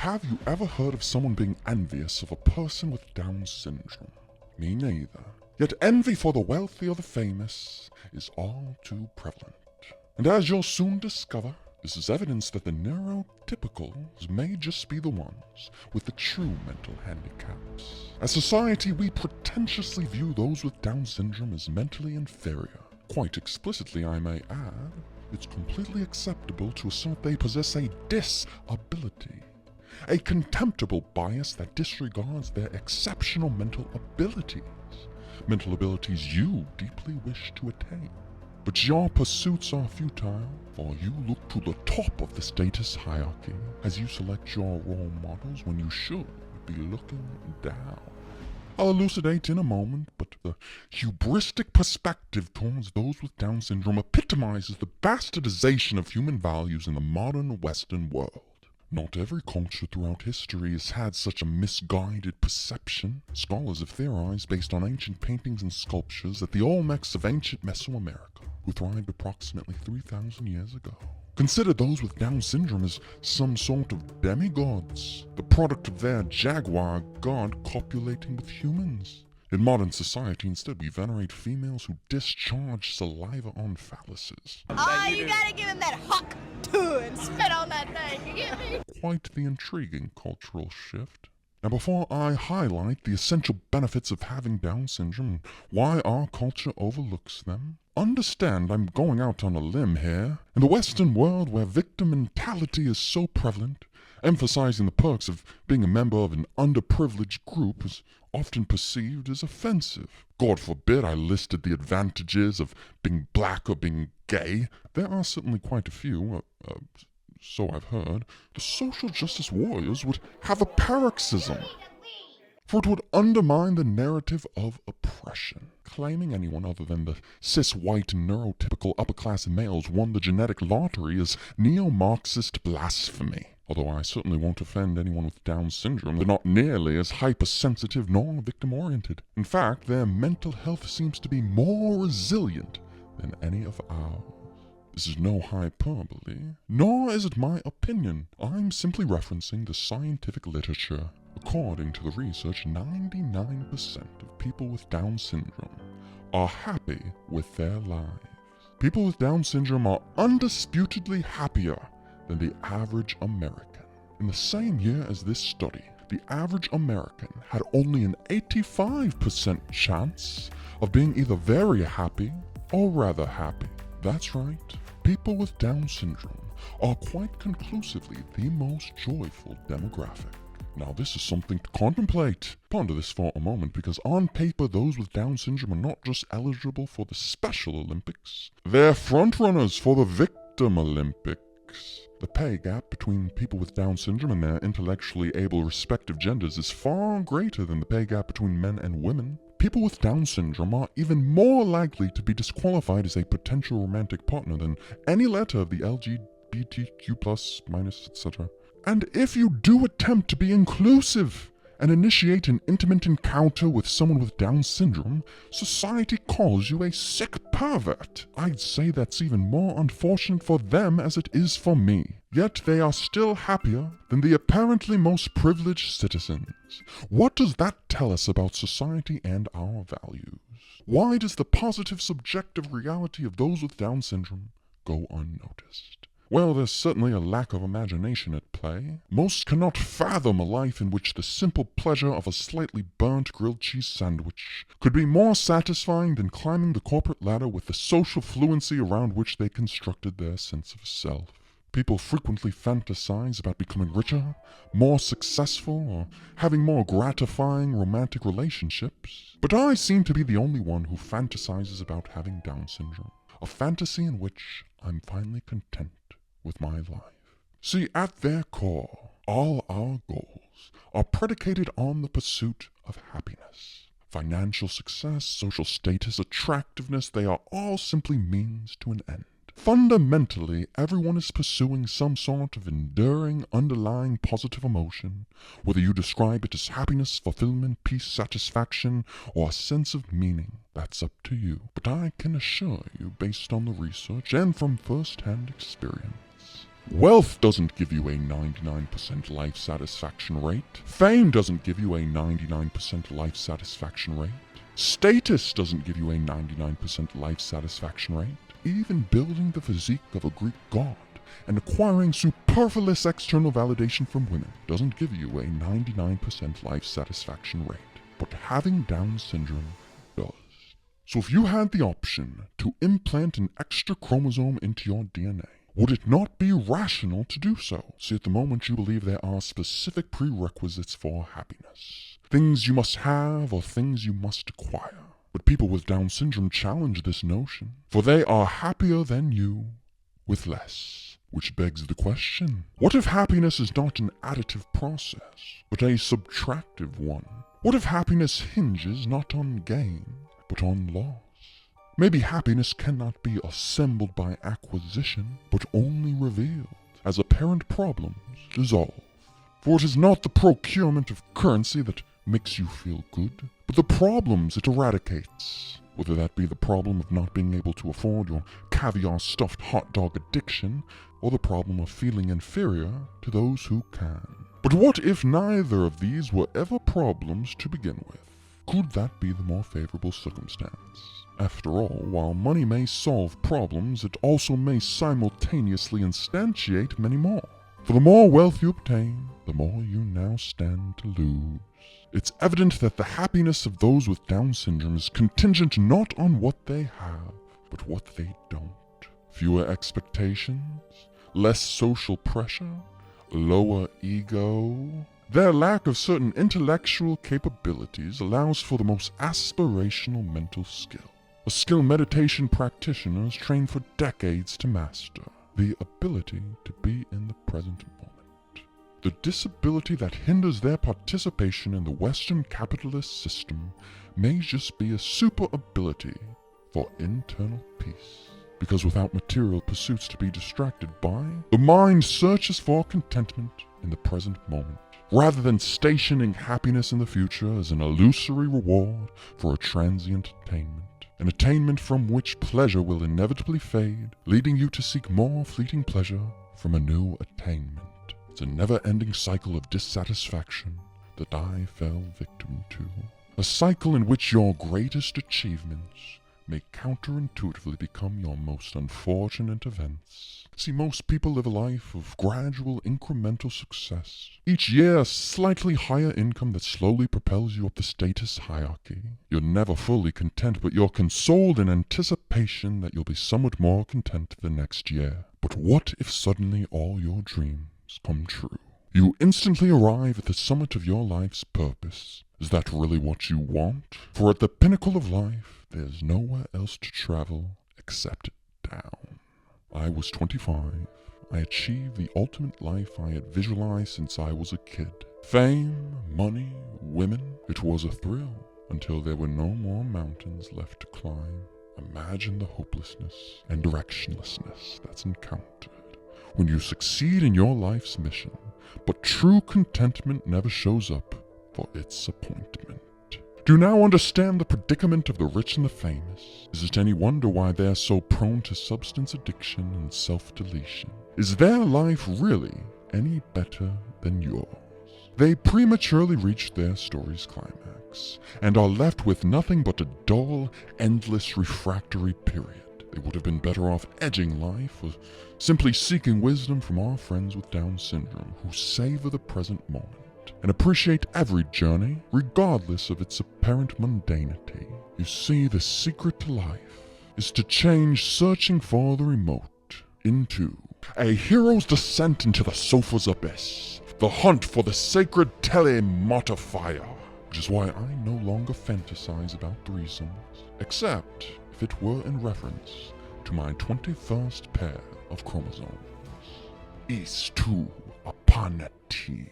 Have you ever heard of someone being envious of a person with Down syndrome? Me neither. Yet envy for the wealthy or the famous is all too prevalent. And as you'll soon discover, this is evidence that the neurotypicals may just be the ones with the true mental handicaps. As society, we pretentiously view those with Down syndrome as mentally inferior. Quite explicitly, I may add, it's completely acceptable to assert they possess a disability. A contemptible bias that disregards their exceptional mental abilities. Mental abilities you deeply wish to attain. But your pursuits are futile, for you look to the top of the status hierarchy as you select your role models when you should be looking down. I'll elucidate in a moment, but the hubristic perspective towards those with Down syndrome epitomizes the bastardization of human values in the modern Western world. Not every culture throughout history has had such a misguided perception. Scholars have theorized based on ancient paintings and sculptures that the Olmecs of ancient Mesoamerica, who thrived approximately 3,000 years ago, considered those with Down syndrome as some sort of demigods, the product of their jaguar god copulating with humans. In modern society, instead, we venerate females who discharge saliva on phalluses. Oh, you gotta give him that hawk too and spit on that thing, you get me? Quite the intriguing cultural shift. Now, before I highlight the essential benefits of having Down syndrome and why our culture overlooks them, understand I'm going out on a limb here. In the Western world, where victim mentality is so prevalent, emphasizing the perks of being a member of an underprivileged group is often perceived as offensive. God forbid I listed the advantages of being black or being gay. There are certainly quite a few, so I've heard. The social justice warriors would have a paroxysm, for it would undermine the narrative of oppression. Claiming anyone other than the cis-white neurotypical upper-class males won the genetic lottery is neo-Marxist blasphemy. Although I certainly won't offend anyone with Down syndrome, they're not nearly as hypersensitive nor victim-oriented. In fact, their mental health seems to be more resilient than any of ours. This is no hyperbole, nor is it my opinion. I'm simply referencing the scientific literature. According to the research, 99% of people with Down syndrome are happy with their lives. People with Down syndrome are undisputedly happier than the average American. In the same year as this study, the average American had only an 85% chance of being either very happy or rather happy. That's right, people with Down syndrome are quite conclusively the most joyful demographic. Now this is something to contemplate. Ponder this for a moment, because on paper those with Down syndrome are not just eligible for the Special Olympics, they're frontrunners for the Victim Olympics. The pay gap between people with Down syndrome and their intellectually able respective genders is far greater than the pay gap between men and women. People with Down syndrome are even more likely to be disqualified as a potential romantic partner than any letter of the LGBTQ+, etc. And if you do attempt to be inclusive and initiate an intimate encounter with someone with Down syndrome, society calls you a sick pervert. I'd say that's even more unfortunate for them as it is for me. Yet they are still happier than the apparently most privileged citizens. What does that tell us about society and our values? Why does the positive subjective reality of those with Down syndrome go unnoticed? Well, there's certainly a lack of imagination at play. Most cannot fathom a life in which the simple pleasure of a slightly burnt grilled cheese sandwich could be more satisfying than climbing the corporate ladder with the social fluency around which they constructed their sense of self. People frequently fantasize about becoming richer, more successful, or having more gratifying romantic relationships. But I seem to be the only one who fantasizes about having Down syndrome, a fantasy in which I'm finally content with my life. See, at their core, all our goals are predicated on the pursuit of happiness. Financial success, social status, attractiveness, they are all simply means to an end. Fundamentally, everyone is pursuing some sort of enduring, underlying positive emotion, whether you describe it as happiness, fulfillment, peace, satisfaction, or a sense of meaning. That's up to you. But I can assure you, based on the research and from first-hand experience, Wealth doesn't give you a 99% life satisfaction rate. Fame doesn't give you a 99% life satisfaction rate. Status doesn't give you a 99% life satisfaction rate. Even building the physique of a Greek god and acquiring superfluous external validation from women doesn't give you a 99% life satisfaction rate. But having Down syndrome does. So if you had the option to implant an extra chromosome into your DNA, would it not be rational to do so? See, at the moment you believe there are specific prerequisites for happiness. Things you must have or things you must acquire. But people with Down syndrome challenge this notion, for they are happier than you with less. Which begs the question, what if happiness is not an additive process, but a subtractive one? What if happiness hinges not on gain, but on loss? Maybe happiness cannot be assembled by acquisition, but only revealed as apparent problems dissolve. For it is not the procurement of currency that makes you feel good, but the problems it eradicates. Whether that be the problem of not being able to afford your caviar-stuffed hot dog addiction, or the problem of feeling inferior to those who can. But what if neither of these were ever problems to begin with? Could that be the more favorable circumstance? After all, while money may solve problems, it also may simultaneously instantiate many more. For the more wealth you obtain, the more you now stand to lose. It's evident that the happiness of those with Down syndrome is contingent not on what they have, but what they don't. Fewer expectations, less social pressure, lower ego. Their lack of certain intellectual capabilities allows for the most aspirational mental skill. A skill meditation practitioners train for decades to master. The ability to be in the present moment. The disability that hinders their participation in the Western capitalist system may just be a super ability for internal peace. Because without material pursuits to be distracted by, the mind searches for contentment in the present moment, rather than stationing happiness in the future as an illusory reward for a transient attainment. An attainment from which pleasure will inevitably fade, leading you to seek more fleeting pleasure from a new attainment. It's a never-ending cycle of dissatisfaction that I fell victim to. A cycle in which your greatest achievements may counterintuitively become your most unfortunate events. See, most people live a life of gradual incremental success. Each year a slightly higher income that slowly propels you up the status hierarchy. You're never fully content, but you're consoled in anticipation that you'll be somewhat more content the next year. But what if suddenly all your dreams come true? You instantly arrive at the summit of your life's purpose. Is that really what you want? For at the pinnacle of life, there's nowhere else to travel except down. I was 25. I achieved the ultimate life I had visualized since I was a kid. Fame, money, women. It was a thrill until there were no more mountains left to climb. Imagine the hopelessness and directionlessness that's encountered when you succeed in your life's mission, but true contentment never shows up for its appointment. Do you now understand the predicament of the rich and the famous? Is it any wonder why they are so prone to substance addiction and self-deletion? Is their life really any better than yours? They prematurely reach their story's climax, and are left with nothing but a dull, endless, refractory period. They would have been better off edging life, or simply seeking wisdom from our friends with Down syndrome, who savor the present moment and appreciate every journey, regardless of its apparent mundanity. You see, the secret to life is to change searching for the remote into a hero's descent into the sofa's abyss, the hunt for the sacred telemata fire, which is why I no longer fantasize about threesomes, except if it were in reference to my 21st pair of chromosomes. Is to Apanati.